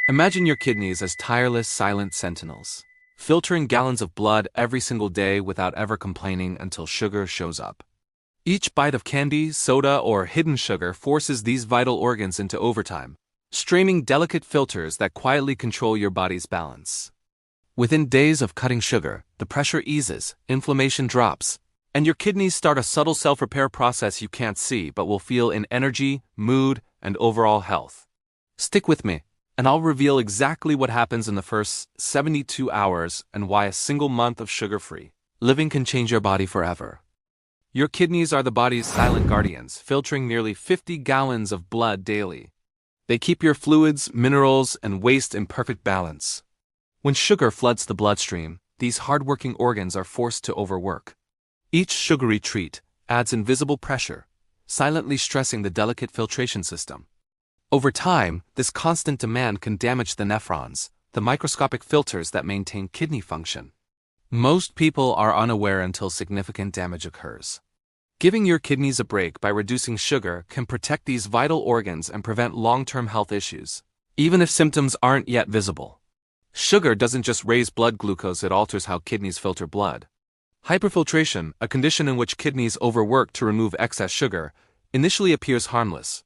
Imagine your kidneys as tireless, silent sentinels, filtering gallons of blood every single day without ever complaining until sugar shows up. Each bite of candy, soda, or hidden sugar forces these vital organs into overtime, straining delicate filters that quietly control your body's balance. Within days of cutting sugar, the pressure eases, inflammation drops, and your kidneys start a subtle self-repair process you can't see but will feel in energy, mood, and overall health. Stick with me, and I'll reveal exactly what happens in the first 72 hours and why a single month of sugar-free living can change your body forever. Your kidneys are the body's silent guardians, filtering nearly 50 gallons of blood daily. They keep your fluids, minerals, and waste in perfect balance. When sugar floods the bloodstream, these hardworking organs are forced to overwork. Each sugary treat adds invisible pressure, silently stressing the delicate filtration system. Over time, this constant demand can damage the nephrons, the microscopic filters that maintain kidney function. Most people are unaware until significant damage occurs. Giving your kidneys a break by reducing sugar can protect these vital organs and prevent long-term health issues, even if symptoms aren't yet visible. Sugar doesn't just raise blood glucose, it alters how kidneys filter blood. Hyperfiltration, a condition in which kidneys overwork to remove excess sugar, initially appears harmless.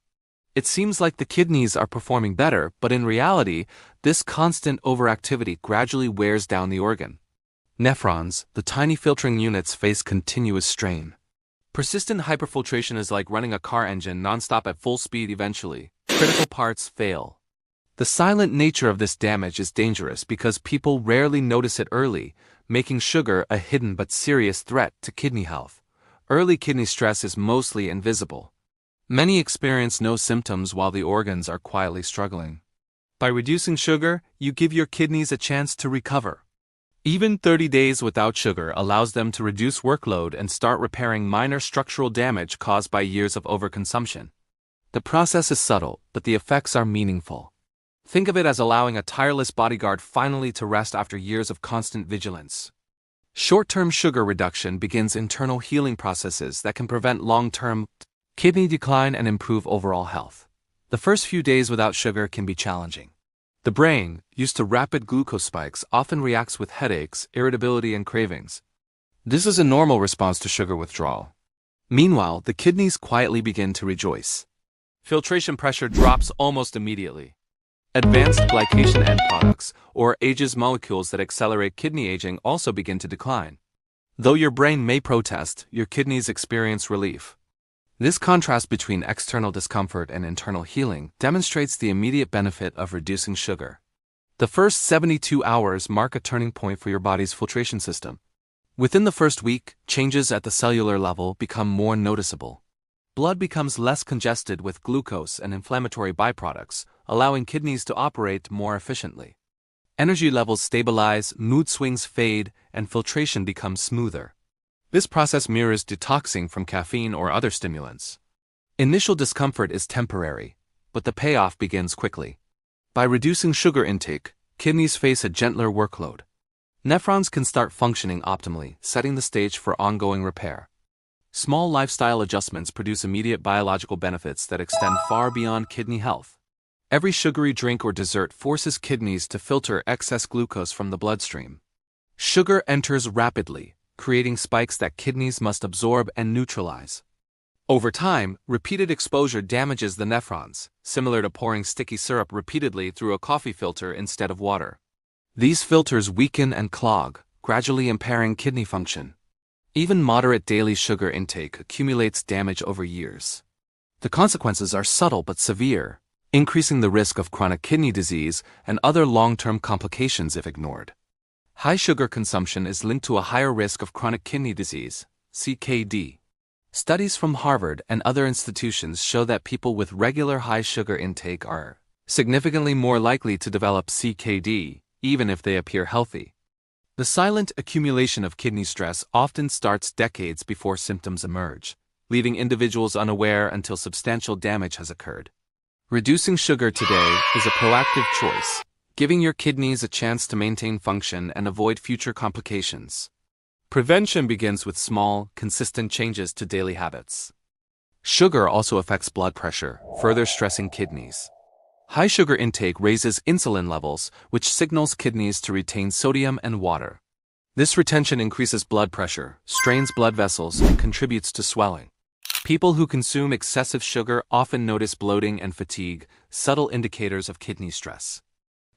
It seems like the kidneys are performing better, but in reality, this constant overactivity gradually wears down the organ. Nephrons, the tiny filtering units, face continuous strain. Persistent hyperfiltration is like running a car engine nonstop at full speed. Eventually, critical parts fail. The silent nature of this damage is dangerous because people rarely notice it early, making sugar a hidden but serious threat to kidney health. Early kidney stress is mostly invisible. Many experience no symptoms while the organs are quietly struggling. By reducing sugar, you give your kidneys a chance to recover. Even 30 days without sugar allows them to reduce workload and start repairing minor structural damage caused by years of overconsumption. The process is subtle, but the effects are meaningful. Think of it as allowing a tireless bodyguard finally to rest after years of constant vigilance. Short-term sugar reduction begins internal healing processes that can prevent long-term kidney decline and improve overall health. The first few days without sugar can be challenging. The brain, used to rapid glucose spikes, often reacts with headaches, irritability, and cravings. This is a normal response to sugar withdrawal. Meanwhile, the kidneys quietly begin to rejoice. Filtration pressure drops almost immediately. Advanced glycation end products, or AGEs molecules that accelerate kidney aging, also begin to decline. Though your brain may protest, your kidneys experience relief. This contrast between external discomfort and internal healing demonstrates the immediate benefit of reducing sugar. The first 72 hours mark a turning point for your body's filtration system. Within the first week, changes at the cellular level become more noticeable. Blood becomes less congested with glucose and inflammatory byproducts, allowing kidneys to operate more efficiently. Energy levels stabilize, mood swings fade, and filtration becomes smoother. This process mirrors detoxing from caffeine or other stimulants. Initial discomfort is temporary, but the payoff begins quickly. By reducing sugar intake, kidneys face a gentler workload. Nephrons can start functioning optimally, setting the stage for ongoing repair. Small lifestyle adjustments produce immediate biological benefits that extend far beyond kidney health. Every sugary drink or dessert forces kidneys to filter excess glucose from the bloodstream. Sugar enters rapidly, creating spikes that kidneys must absorb and neutralize. Over time, repeated exposure damages the nephrons, similar to pouring sticky syrup repeatedly through a coffee filter instead of water. These filters weaken and clog, gradually impairing kidney function. Even moderate daily sugar intake accumulates damage over years. The consequences are subtle but severe, increasing the risk of chronic kidney disease and other long-term complications if ignored. High sugar consumption is linked to a higher risk of chronic kidney disease, CKD. Studies from Harvard and other institutions show that people with regular high sugar intake are significantly more likely to develop CKD, even if they appear healthy. The silent accumulation of kidney stress often starts decades before symptoms emerge, leaving individuals unaware until substantial damage has occurred. Reducing sugar today is a proactive choice, giving your kidneys a chance to maintain function and avoid future complications. Prevention begins with small, consistent changes to daily habits. Sugar also affects blood pressure, further stressing kidneys. High sugar intake raises insulin levels, which signals kidneys to retain sodium and water. This retention increases blood pressure, strains blood vessels, and contributes to swelling. People who consume excessive sugar often notice bloating and fatigue, subtle indicators of kidney stress.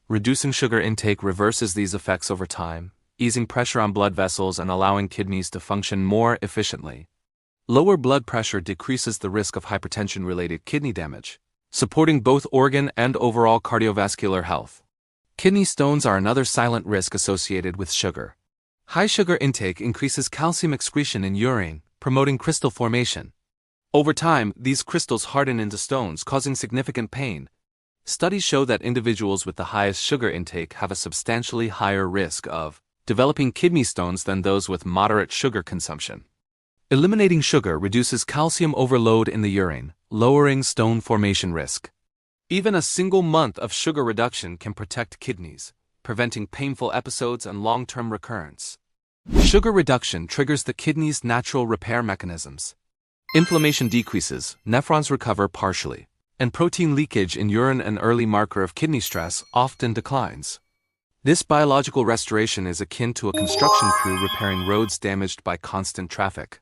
Reducing sugar intake reverses these effects over time, easing pressure on blood vessels and allowing kidneys to function more efficiently. Lower blood pressure decreases the risk of hypertension-related kidney damage, supporting both organ and overall cardiovascular health. Kidney stones are another silent risk associated with sugar. High sugar intake increases calcium excretion in urine, promoting crystal formation. Over time, these crystals harden into stones, causing significant pain. Studies show that individuals with the highest sugar intake have a substantially higher risk of developing kidney stones than those with moderate sugar consumption. Eliminating sugar reduces calcium overload in the urine, lowering stone formation risk. Even a single month of sugar reduction can protect kidneys, preventing painful episodes and long-term recurrence. Sugar reduction triggers the kidney's natural repair mechanisms. Inflammation decreases, nephrons recover partially, and protein leakage in urine, an early marker of kidney stress, often declines. This biological restoration is akin to a construction crew repairing roads damaged by constant traffic.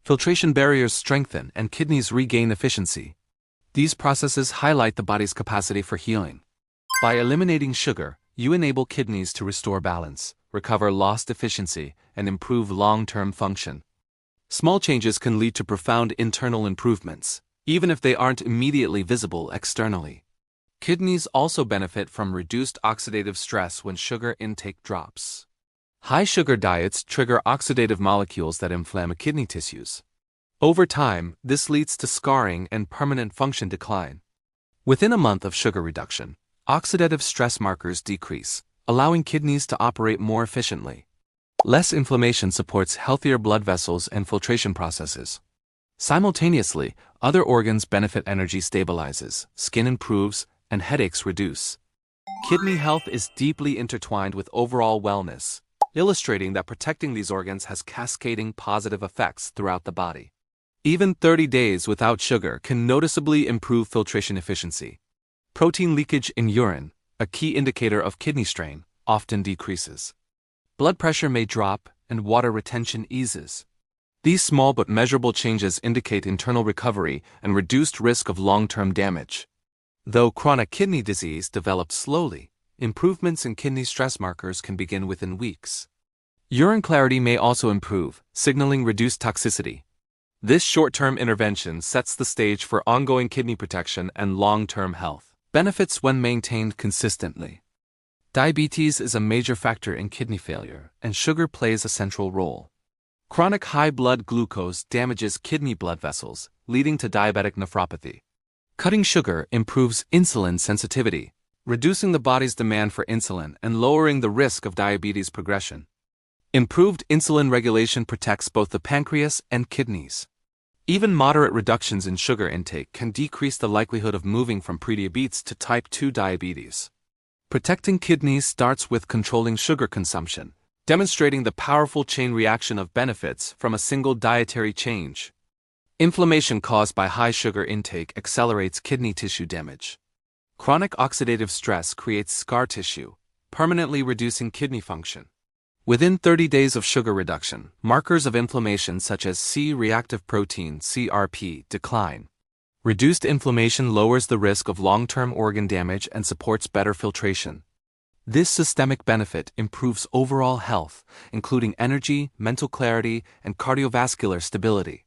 Filtration barriers strengthen and kidneys regain efficiency. These processes highlight the body's capacity for healing. By eliminating sugar, you enable kidneys to restore balance, recover lost efficiency, and improve long-term function. Small changes can lead to profound internal improvements, even if they aren't immediately visible externally. Kidneys also benefit from reduced oxidative stress when sugar intake drops. High sugar diets trigger oxidative molecules that inflame kidney tissues. Over time, this leads to scarring and permanent function decline. Within a month of sugar reduction, oxidative stress markers decrease, allowing kidneys to operate more efficiently. Less inflammation supports healthier blood vessels and filtration processes. Simultaneously, other organs benefit. Energy stabilizes, skin improves, and headaches reduce. Kidney health is deeply intertwined with overall wellness, illustrating that protecting these organs has cascading positive effects throughout the body. Even 30 days without sugar can noticeably improve filtration efficiency. Protein leakage in urine, a key indicator of kidney strain, often decreases. Blood pressure may drop, and water retention eases. These small but measurable changes indicate internal recovery and reduced risk of long-term damage. Though chronic kidney disease develops slowly, improvements in kidney stress markers can begin within weeks. Urine clarity may also improve, signaling reduced toxicity. This short-term intervention sets the stage for ongoing kidney protection and long-term health benefits when maintained consistently. Diabetes is a major factor in kidney failure, and sugar plays a central role. Chronic high blood glucose damages kidney blood vessels, leading to diabetic nephropathy. Cutting sugar improves insulin sensitivity, reducing the body's demand for insulin and lowering the risk of diabetes progression. Improved insulin regulation protects both the pancreas and kidneys. Even moderate reductions in sugar intake can decrease the likelihood of moving from prediabetes to type 2 diabetes. Protecting kidneys starts with controlling sugar consumption, demonstrating the powerful chain reaction of benefits from a single dietary change. Inflammation caused by high sugar intake accelerates kidney tissue damage. Chronic oxidative stress creates scar tissue, permanently reducing kidney function. Within 30 days of sugar reduction, markers of inflammation such as C-reactive protein (CRP) decline. Reduced inflammation lowers the risk of long-term organ damage and supports better filtration. This systemic benefit improves overall health, including energy, mental clarity, and cardiovascular stability.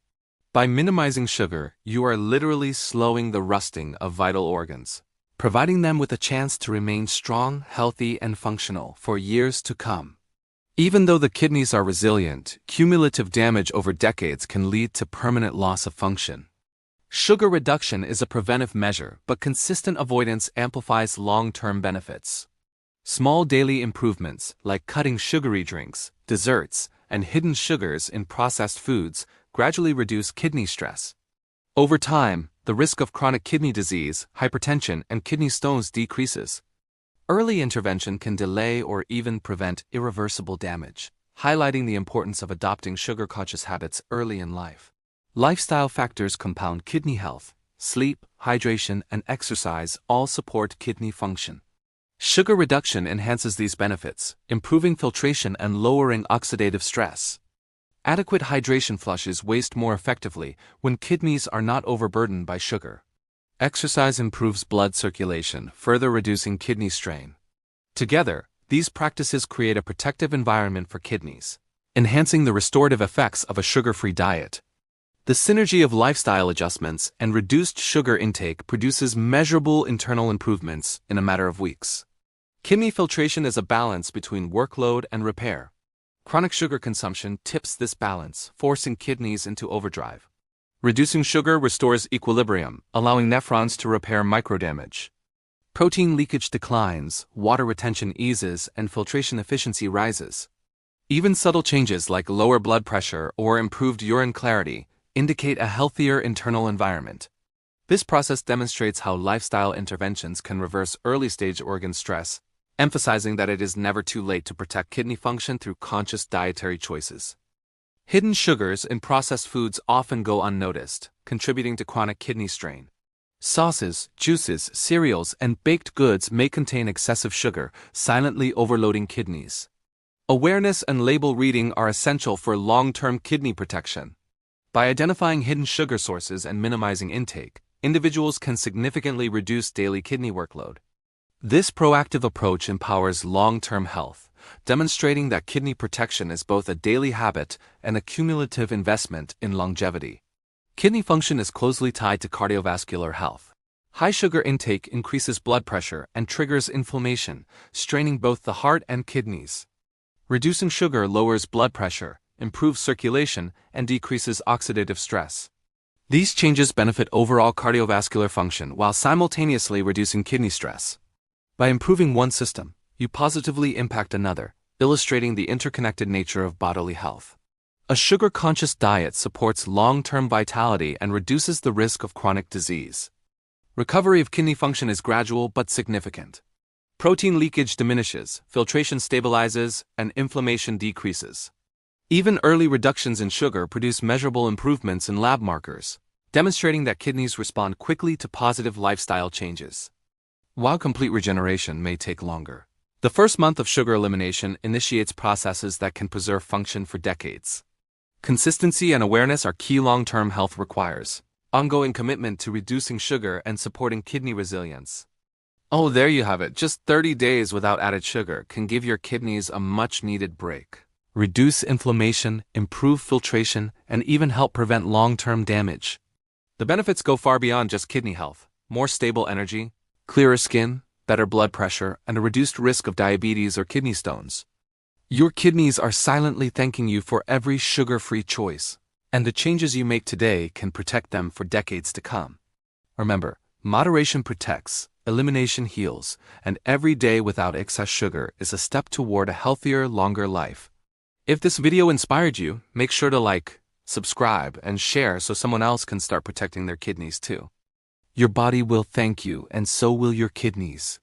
By minimizing sugar, you are literally slowing the rusting of vital organs, providing them with a chance to remain strong, healthy, and functional for years to come. Even though the kidneys are resilient, cumulative damage over decades can lead to permanent loss of function. Sugar reduction is a preventive measure, but consistent avoidance amplifies long-term benefits. Small daily improvements, like cutting sugary drinks, desserts, and hidden sugars in processed foods, gradually reduce kidney stress. Over time, the risk of chronic kidney disease, hypertension, and kidney stones decreases. Early intervention can delay or even prevent irreversible damage, highlighting the importance of adopting sugar-conscious habits early in life. Lifestyle factors compound kidney health, sleep, hydration, and exercise all support kidney function. Sugar reduction enhances these benefits, improving filtration and lowering oxidative stress. Adequate hydration flushes waste more effectively when kidneys are not overburdened by sugar. Exercise improves blood circulation, further reducing kidney strain. Together, these practices create a protective environment for kidneys, enhancing the restorative effects of a sugar-free diet. The synergy of lifestyle adjustments and reduced sugar intake produces measurable internal improvements in a matter of weeks. Kidney filtration is a balance between workload and repair. Chronic sugar consumption tips this balance, forcing kidneys into overdrive. Reducing sugar restores equilibrium, allowing nephrons to repair microdamage. Protein leakage declines, water retention eases, and filtration efficiency rises. Even subtle changes like lower blood pressure or improved urine clarity indicate a healthier internal environment. This process demonstrates how lifestyle interventions can reverse early-stage organ stress, emphasizing that it is never too late to protect kidney function through conscious dietary choices. Hidden sugars in processed foods often go unnoticed, contributing to chronic kidney strain. Sauces, juices, cereals, and baked goods may contain excessive sugar, silently overloading kidneys. Awareness and label reading are essential for long-term kidney protection. By identifying hidden sugar sources and minimizing intake, individuals can significantly reduce daily kidney workload. This proactive approach empowers long-term health, demonstrating that kidney protection is both a daily habit and a cumulative investment in longevity. Kidney function is closely tied to cardiovascular health. High sugar intake increases blood pressure and triggers inflammation, straining both the heart and kidneys. Reducing sugar lowers blood pressure, improves circulation, and decreases oxidative stress. These changes benefit overall cardiovascular function while simultaneously reducing kidney stress. By improving one system, you positively impact another, illustrating the interconnected nature of bodily health. A sugar-conscious diet supports long-term vitality and reduces the risk of chronic disease. Recovery of kidney function is gradual but significant. Protein leakage diminishes, filtration stabilizes, and inflammation decreases. Even early reductions in sugar produce measurable improvements in lab markers, demonstrating that kidneys respond quickly to positive lifestyle changes. While complete regeneration may take longer, the first month of sugar elimination initiates processes that can preserve function for decades. Consistency and awareness are key long-term health requires. Ongoing commitment to reducing sugar and supporting kidney resilience. Oh, there you have it. Just 30 days without added sugar can give your kidneys a much-needed break. Reduce inflammation, improve filtration, and even help prevent long-term damage. The benefits go far beyond just kidney health. More stable energy, clearer skin, better blood pressure, and a reduced risk of diabetes or kidney stones. Your kidneys are silently thanking you for every sugar-free choice, and the changes you make today can protect them for decades to come. Remember, moderation protects, elimination heals, and every day without excess sugar is a step toward a healthier, longer life. If this video inspired you, make sure to like, subscribe, and share so someone else can start protecting their kidneys too. Your body will thank you, and so will your kidneys.